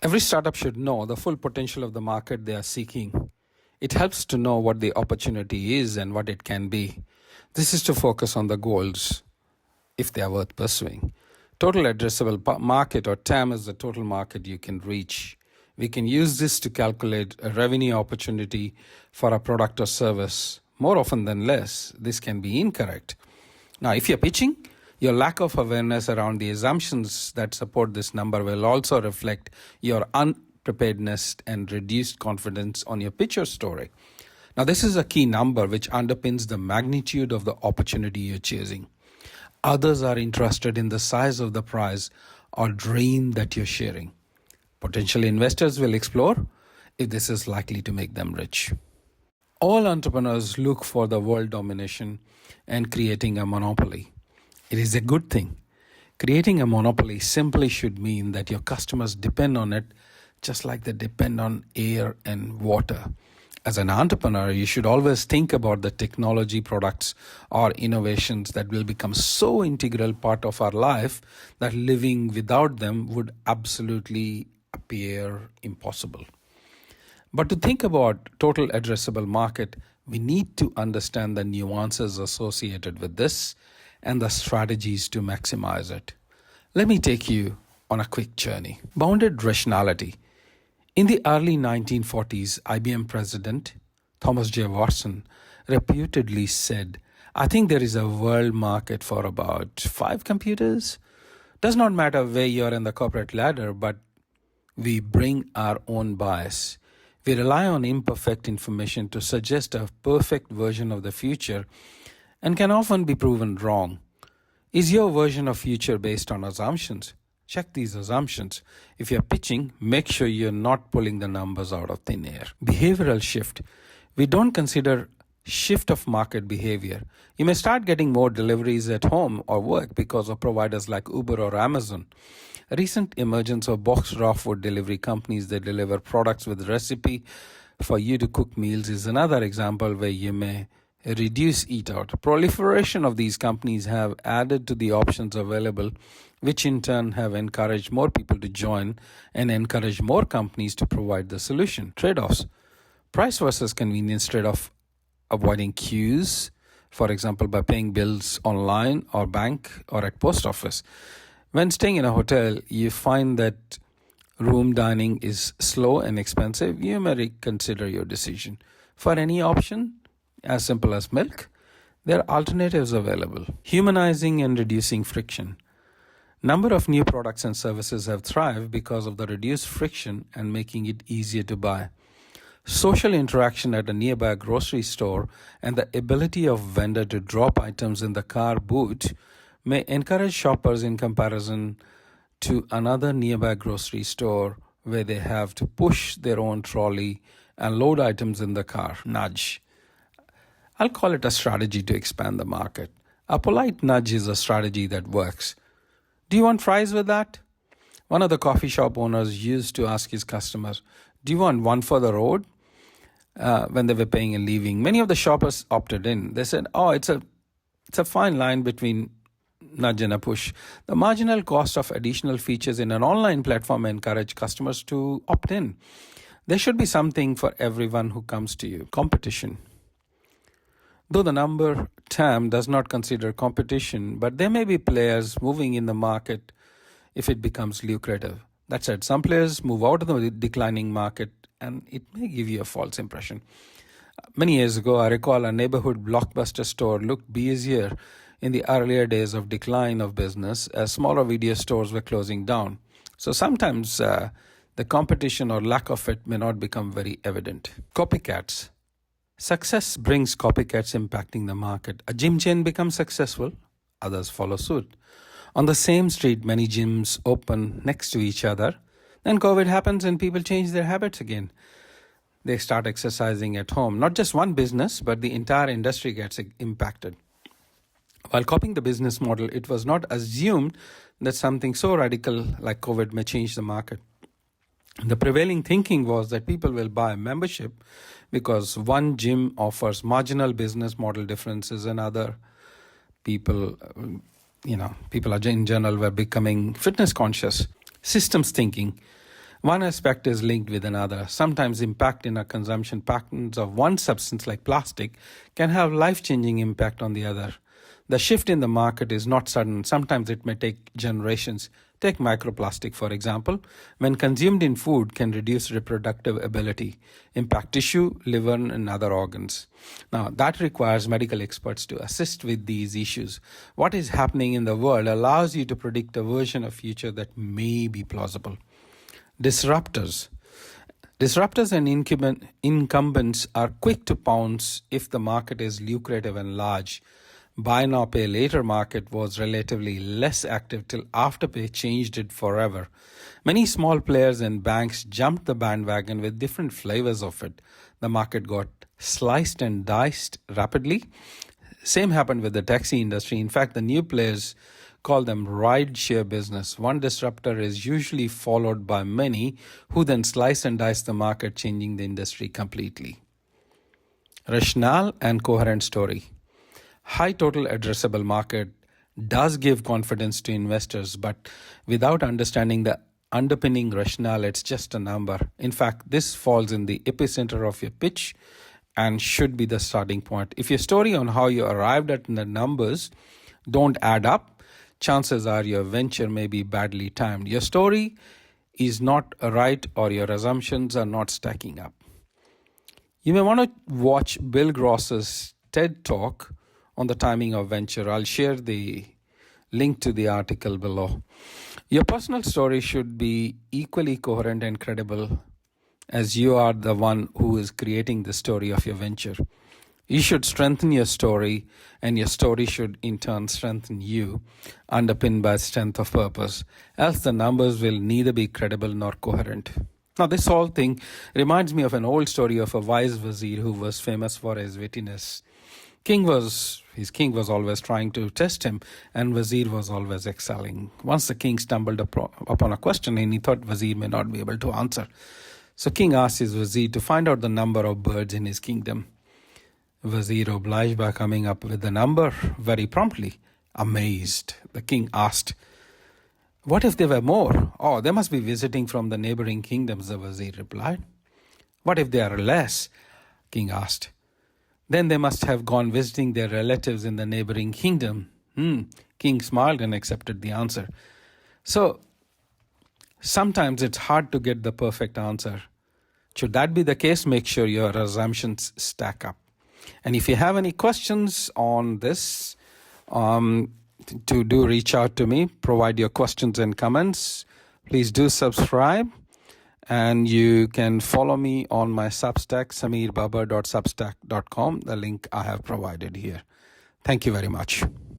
Every startup should know the full potential of the market they are seeking. It helps to know what the opportunity is and what it can be. This is to focus on the goals if they are worth pursuing. Total addressable market, or TAM, is the total market you can reach. We can use this to calculate a revenue opportunity for a product or service. More often than less, this can be incorrect. Now, if you're pitching, your lack of awareness around the assumptions that support this number will also reflect your unpreparedness and reduced confidence on your pitch or story. Now, this is a key number which underpins the magnitude of the opportunity you're chasing. Others are interested in the size of the prize or dream that you're sharing. Potential investors will explore if this is likely to make them rich. All entrepreneurs look for the world domination and creating a monopoly. It is a good thing. Creating a monopoly simply should mean that your customers depend on it just like they depend on air and water. As an entrepreneur, you should always think about the technology, products, or innovations that will become so integral part of our life that living without them would absolutely appear impossible. But to think about total addressable market, we need to understand the nuances associated with this and the strategies to maximize it. Let me take you on a quick journey. Bounded rationality. In the early 1940s, IBM president Thomas J. Watson reputedly said, "I think there is a world market for about 5 computers. Does not matter where you are in the corporate ladder, but we bring our own bias. We rely on imperfect information to suggest a perfect version of the future and can often be proven wrong. Is your version of future based on assumptions? Check these assumptions. If you're pitching, make sure you're not pulling the numbers out of thin air." Behavioral shift. We don't consider shift of market behavior. You may start getting more deliveries at home or work because of providers like Uber or Amazon. Recent emergence of boxed raw food delivery companies that deliver products with recipe for you to cook meals is another example where you may reduce eat out. Proliferation of these companies have added to the options available, which in turn have encouraged more people to join and encourage more companies to provide the solution. Trade-offs. Price versus convenience trade-off. Avoiding queues, for example, by paying bills online or bank or at post office. When staying in a hotel, you find that room dining is slow and expensive, you may reconsider your decision. For any option, as simple as milk, there are alternatives available. Humanizing and reducing friction. Number of new products and services have thrived because of the reduced friction and making it easier to buy. Social interaction at a nearby grocery store and the ability of vendor to drop items in the car boot may encourage shoppers in comparison to another nearby grocery store where they have to push their own trolley and load items in the car. Nudge. I'll call it a strategy to expand the market. A polite nudge is a strategy that works. Do you want fries with that? One of the coffee shop owners used to ask his customers, "Do you want one for the road?" When they were paying and leaving. Many of the shoppers opted in. They said, "Oh, it's a fine line between nudge and a push." The marginal cost of additional features in an online platform encourage customers to opt in. There should be something for everyone who comes to you. Competition. Though the number TAM does not consider competition, but there may be players moving in the market if it becomes lucrative. That said, some players move out of the declining market and it may give you a false impression. Many years ago, I recall a neighborhood blockbuster store looked busier in the earlier days of decline of business as smaller video stores were closing down. So sometimes the competition or lack of it may not become very evident. Copycats. Success brings copycats impacting the market. A gym chain becomes successful, others follow suit. On the same street, many gyms open next to each other. Then COVID happens and people change their habits again. They start exercising at home. Not just one business, but the entire industry gets impacted. While copying the business model, it was not assumed that something so radical like COVID may change the market. The prevailing thinking was that people will buy membership because one gym offers marginal business model differences and other people are in general were becoming fitness conscious. Systems thinking. One aspect is linked with another. Sometimes impact in our consumption patterns of one substance like plastic can have life-changing impact on the other. The shift in the market is not sudden. Sometimes it may take generations. Take microplastic, for example. When consumed in food, can reduce reproductive ability, impact tissue, liver, and other organs. Now, that requires medical experts to assist with these issues. What is happening in the world allows you to predict a version of future that may be plausible. Disruptors. Disruptors and incumbents are quick to pounce if the market is lucrative and large. Buy now, pay later market was relatively less active till Afterpay changed it forever. Many small players and banks jumped the bandwagon with different flavors of it. The market got sliced and diced rapidly. Same happened with the taxi industry. In fact, the new players call them ride-share business. One disruptor is usually followed by many who then slice and dice the market, changing the industry completely. Rationale and coherent story. High total addressable market does give confidence to investors, but without understanding the underpinning rationale, it's just a number. In fact, this falls in the epicenter of your pitch and should be the starting point. If your story on how you arrived at the numbers don't add up, chances are your venture may be badly timed. Your story is not right or your assumptions are not stacking up. You may want to watch Bill Gross's TED Talk on the timing of venture. I'll share the link to the article below. Your personal story should be equally coherent and credible as you are the one who is creating the story of your venture. You should strengthen your story, and your story should in turn strengthen you, underpinned by strength of purpose. Else the numbers will neither be credible nor coherent. Now, this whole thing reminds me of an old story of a wise vizier who was famous for his wittiness. His king was always trying to test him, and Vizier was always excelling. Once the king stumbled upon a question and he thought Vizier may not be able to answer. So king asked his Vizier to find out the number of birds in his kingdom. Vizier obliged by coming up with the number very promptly. Amazed, the king asked, "What if there were more?" "Oh, they must be visiting from the neighboring kingdoms," the Vizier replied. "What if there are less?" King asked. "Then they must have gone visiting their relatives in the neighboring kingdom." King smiled and accepted the answer. So, sometimes it's hard to get the perfect answer. Should that be the case, make sure your assumptions stack up. And if you have any questions on this, do reach out to me. Provide your questions and comments. Please do subscribe. And you can follow me on my Substack, sameerbabar.substack.com, the link I have provided here. Thank you very much.